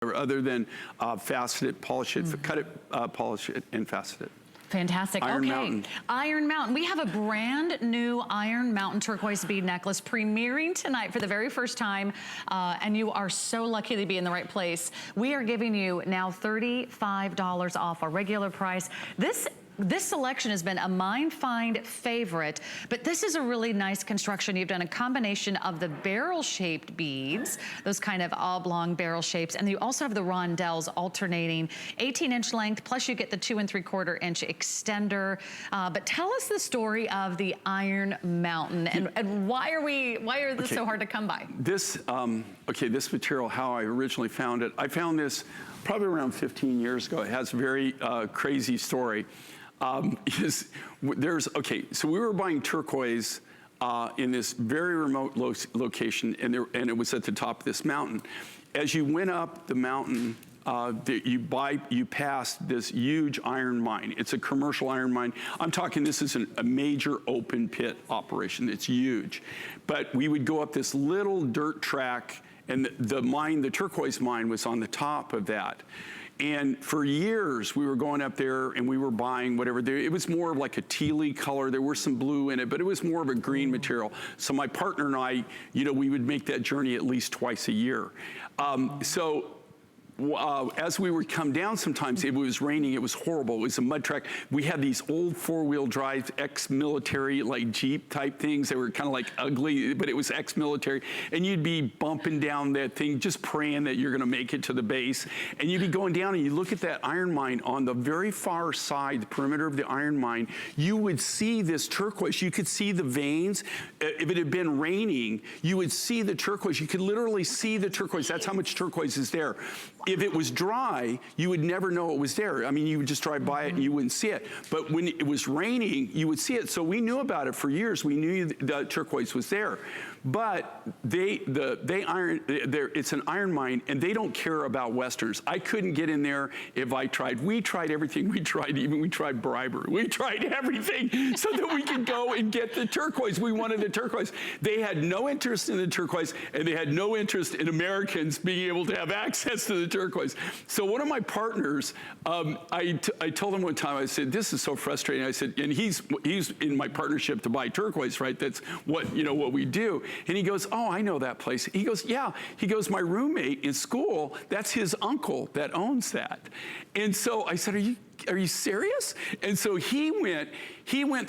other than facet it, polish it, cut it, polish it, and facet it. Fantastic. Iron okay. Mountain. Iron Mountain. We have a brand new Iron Mountain turquoise bead necklace premiering tonight for the very first time, and you are so lucky to be in the right place. We are giving you now $35 off our regular price. This selection has been a Mind Find favorite, but this is a really nice construction. You've done a combination of the barrel-shaped beads, those kind of oblong barrel shapes, and you also have the rondelles alternating 18-inch length, plus you get the 2 3/4-inch extender. But tell us the story of the Iron Mountain, and why are this so hard to come by? This, this material, how I originally found it, I found this probably around 15 years ago. It has a very crazy story. So we were buying turquoise in this very remote location, and it was at the top of this mountain. As you went up the mountain, you pass this huge iron mine. It's a commercial iron mine. I'm talking, this is a major open pit operation. It's huge. But we would go up this little dirt track, and the turquoise mine was on the top of that. And for years, we were going up there and we were buying whatever. It was more of like a tealy color. There was some blue in it, but it was more of a green material. So my partner and I, we would make that journey at least twice a year. As we would come down sometimes, it was raining, it was horrible, it was a mud track. We had these old 4-wheel drive, ex-military, like Jeep type things. They were kind of like ugly, but it was ex-military. And you'd be bumping down that thing, just praying that you're gonna make it to the base. And you'd be going down and you look at that iron mine on the very far side, the perimeter of the iron mine, you would see this turquoise. You could see the veins. If it had been raining, you would see the turquoise. You could literally see the turquoise. That's how much turquoise is there. If it was dry, you would never know it was there. I mean, you would just drive by it and you wouldn't see it. But when it was raining, you would see it. So we knew about it for years. We knew the turquoise was there. But it's an iron mine, and they don't care about Westerners. I couldn't get in there if I tried. We tried everything. We tried bribery. We tried everything so that we could go and get the turquoise. We wanted the turquoise. They had no interest in the turquoise, and they had no interest in Americans being able to have access to the turquoise. So one of my partners, I told him one time, I said, this is so frustrating. I said, and he's in my partnership to buy turquoise, right? That's what we do. And he goes, oh, I know that place. He goes, yeah. He goes, my roommate in school, that's his uncle that owns that. And so I said, are you serious? And so he went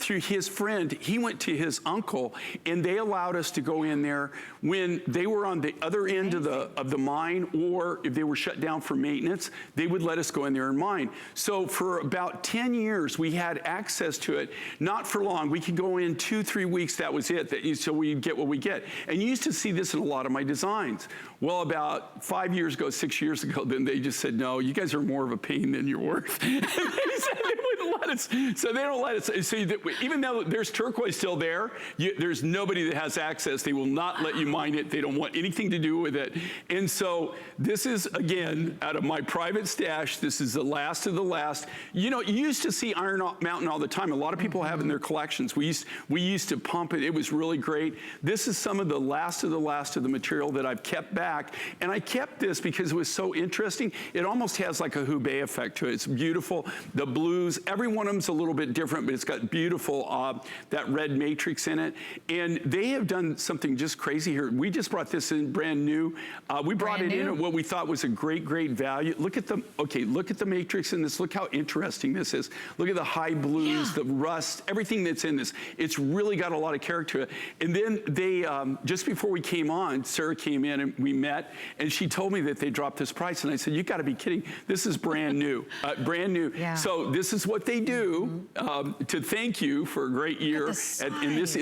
through his friend, he went to his uncle, and they allowed us to go in there when they were on the other end of the mine, or if they were shut down for maintenance, they would let us go in there and mine. So for about 10 years, we had access to it. Not for long. We could go in 2-3 weeks, that was it. So we'd get what we get. And you used to see this in a lot of my designs. Well, about 5 years ago, 6 years ago, then they just said, no, you guys are more of a pain than you're worth. They said they wouldn't let us, so they don't let us. So even though there's turquoise still there, there's nobody that has access. They will not let you mine it. They don't want anything to do with it. And so this is, again, out of my private stash. This is the last of the last. You used to see Iron Mountain all the time. A lot of people have it in their collections. We used to pump it. It was really great. This is some of the last of the material that I've kept back. And I kept this because it was so interesting. It almost has like a Hubei effect to it. It's beautiful. The blues, every one of them's a little bit different, but it's got beautiful, that red matrix in it. And they have done something just crazy here. We just brought this in brand new. We brought it in at what we thought was a great value. Look at the matrix in this. Look how interesting this is. Look at the high blues, the rust, everything that's in this. It's really got a lot of character to it. And then they, just before we came on, Sarah came in and we met, and she told me that they dropped this price. And I said, you gotta be kidding. This is brand new, brand new. Yeah. So this is what they do to thank you for a great year. And this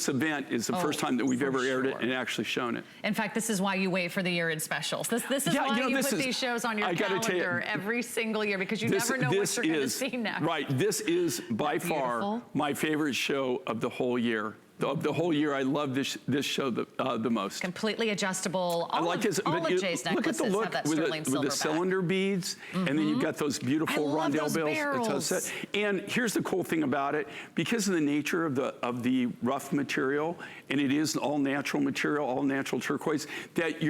event is the first time that we've ever aired it and actually shown it. In fact, this is why you wait for the year-end specials. This is why you put these shows on your calendar every single year, because you never know what you're going to see next. Right. This is by far my favorite show of the whole year. of the whole year, I love this show the most. Completely adjustable. I like his, all but of Jay's look at necklaces the look have that with sterling silver the back. cylinder beads, and then you've got those beautiful I love rondelle those bills. barrels. And here's the cool thing about it, because of the nature of the rough material, and it is all natural material, all natural turquoise, that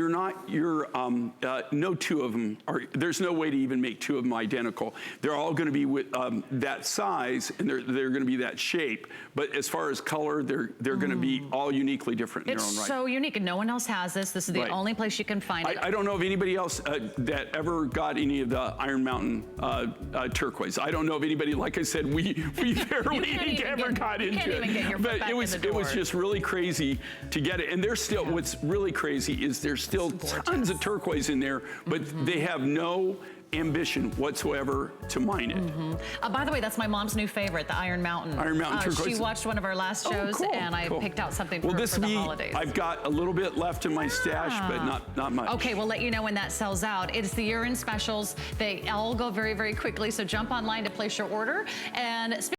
no two of them are, there's no way to even make two of them identical. They're all going to be with that size, and they're going to be that shape. But as far as color, they're going to be all uniquely different in their own right. It's so unique, and no one else has this. This is the only place you can find it. I don't know of anybody else that ever got any of the Iron Mountain turquoise. I don't know of anybody. Like I said, we barely ever got into it. But it was just really crazy to get it. And there's still, what's really crazy is there's still tons of turquoise in there, but they have no ambition whatsoever to mine it. By the way, that's my mom's new favorite, the Iron Mountain. Iron Mountain turquoise. She watched one of our last shows, and I picked out something for the holidays. I've got a little bit left in my stash, but not much. Okay, we'll let you know when that sells out. It's the year-end specials. They all go very, very quickly, so jump online to place your order. And